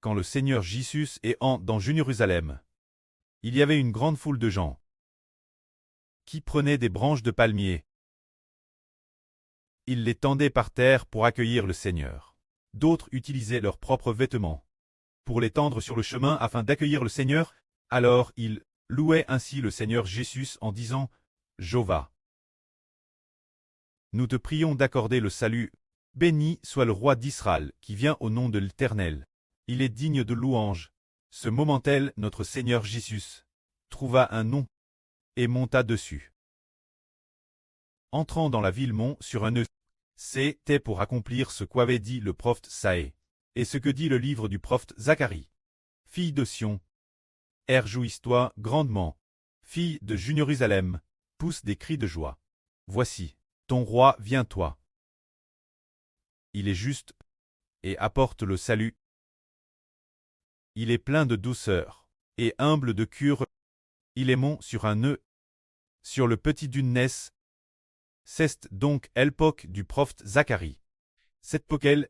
quand le Seigneur Jésus est dans Jérusalem, il y avait une grande foule de gens qui prenaient des branches de palmier. Ils les tendaient par terre pour accueillir le Seigneur. D'autres utilisaient leurs propres vêtements pour les tendre sur le chemin afin d'accueillir le Seigneur. Alors ils louaient ainsi le Seigneur Jésus en disant « Jéhovah, nous te prions d'accorder le salut. Béni soit le roi d'Israël qui vient au nom de l'Éternel. Il est digne de louange. » Ce moment-là, notre Seigneur Jésus trouva un nom et monta dessus. Entrant dans la ville mont sur un nœud, c'était pour accomplir ce qu'avait dit le prophète Isaïe, et ce que dit le livre du prophète Zacharie. Fille de Sion, réjouis-toi grandement. Fille de Jérusalem, pousse des cris de joie. Voici, ton roi vient toi. Il est juste et apporte le salut. Il est plein de douceur et humble de cœur. Il est mont sur un nœud, sur le petit dune naisse. C'est donc l'époque du prophète Zacharie. Cette époque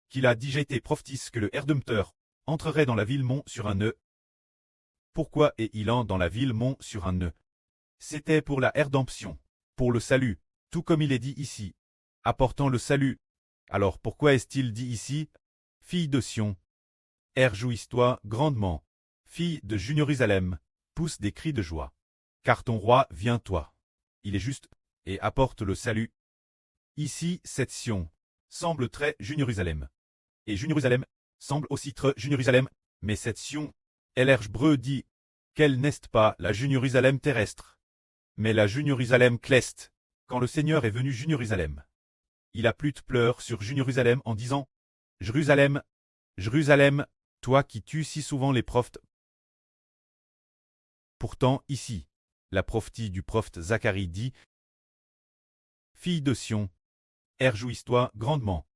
qu'il a déjà été prophétise que le Rédempteur entrerait dans la ville mont sur un nœud. Pourquoi est-il dans la ville mont sur un nœud? C'était pour la rédemption, pour le salut, tout comme il est dit ici, apportant le salut. Alors pourquoi est-il dit ici, fille de Sion, réjouis-toi grandement, fille de Jérusalem, pousse des cris de joie, car ton roi vient toi. Il est juste et apporte le salut. Ici, cette Sion semble très Jérusalem, et Jérusalem semble aussi très Jérusalem, mais cette Sion, l'hébreu dit qu'elle n'est pas la Jérusalem terrestre, mais la Jérusalem céleste. Quand le Seigneur est venu Jérusalem, il a plu de pleurs sur Jérusalem en disant « Jérusalem, Jérusalem, toi qui tues si souvent les prophètes. » Pourtant, ici, la prophétie du prophète Zacharie dit « Fille de Sion, réjouis-toi grandement.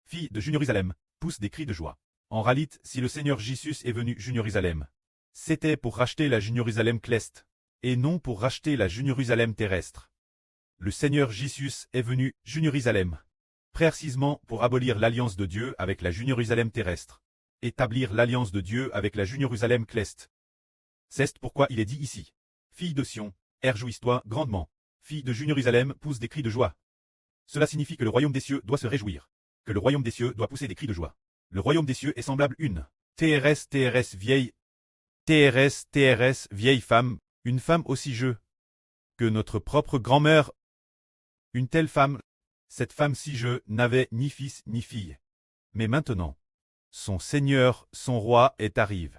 Fille de Jérusalem, pousse des cris de joie. » En réalité, si le Seigneur Jésus est venu Jérusalem, c'était pour racheter la Jérusalem céleste, et non pour racheter la Jérusalem terrestre. Le Seigneur Jésus est venu Jérusalem, précisément pour abolir l'alliance de Dieu avec la Jérusalem terrestre, établir l'alliance de Dieu avec la Jérusalem céleste. C'est pourquoi il est dit ici, fille de Sion, réjouis-toi grandement, fille de Jérusalem, pousse des cris de joie. Cela signifie que le royaume des cieux doit se réjouir, que le royaume des cieux doit pousser des cris de joie. Le royaume des cieux est semblable une TRS vieille femme, une femme aussi jeune que notre propre grand-mère. Une telle femme, cette femme si jeune n'avait ni fils ni fille. Mais maintenant, son Seigneur, son roi est arrivé.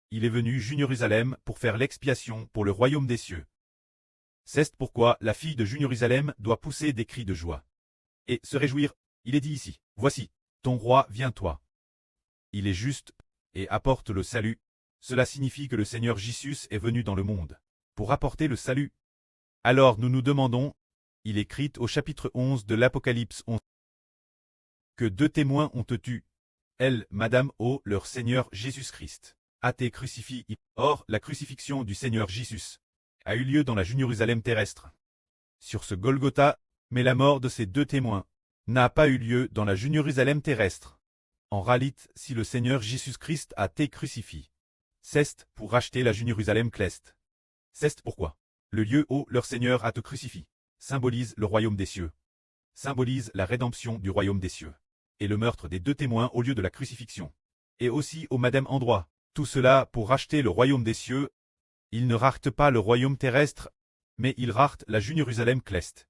Il est venu Jérusalem pour faire l'expiation pour le royaume des cieux. C'est pourquoi la fille de Jérusalem doit pousser des cris de joie. Et se réjouir, il est dit ici, voici, ton roi vient toi. Il est juste et apporte le salut. Cela signifie que le Seigneur Jésus est venu dans le monde pour apporter le salut. Alors nous nous demandons, il est écrit au chapitre 11 de l'Apocalypse 11, que 2 témoins ont tué, elle, Madame, leur Seigneur Jésus-Christ, a été crucifié. Or, la crucifixion du Seigneur Jésus a eu lieu dans la Jérusalem terrestre, sur ce Golgotha, mais la mort de ces 2 témoins n'a pas eu lieu dans la Jérusalem terrestre. En réalité, si le Seigneur Jésus-Christ a été crucifié, c'est pour racheter la Jérusalem céleste. C'est pourquoi le lieu où leur Seigneur a été crucifié symbolise le royaume des cieux, symbolise la rédemption du royaume des cieux, et le meurtre des 2 témoins au lieu de la crucifixion, et aussi au même endroit. Tout cela pour racheter le royaume des cieux. Il ne rachète pas le royaume terrestre, mais il rachète la Jérusalem céleste.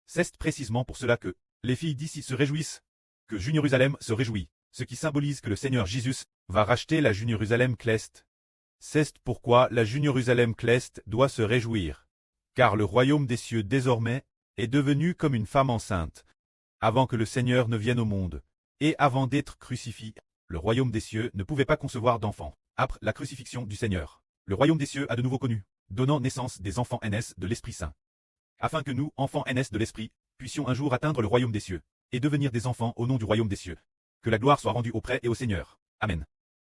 C'est précisément pour cela que les filles d'ici se réjouissent, que Jérusalem se réjouit, ce qui symbolise que le Seigneur Jésus va racheter la Jérusalem céleste. C'est pourquoi la Jérusalem céleste doit se réjouir, car le royaume des cieux désormais est devenu comme une femme enceinte, avant que le Seigneur ne vienne au monde, et avant d'être crucifié, le royaume des cieux ne pouvait pas concevoir d'enfants. Après la crucifixion du Seigneur, le royaume des cieux a de nouveau connu, donnant naissance des enfants NS de l'Esprit Saint. Afin que nous, enfants NS de l'Esprit, puissions un jour atteindre le royaume des cieux, et devenir des enfants au nom du royaume des cieux. Que la gloire soit rendue auprès et au Seigneur. Amen.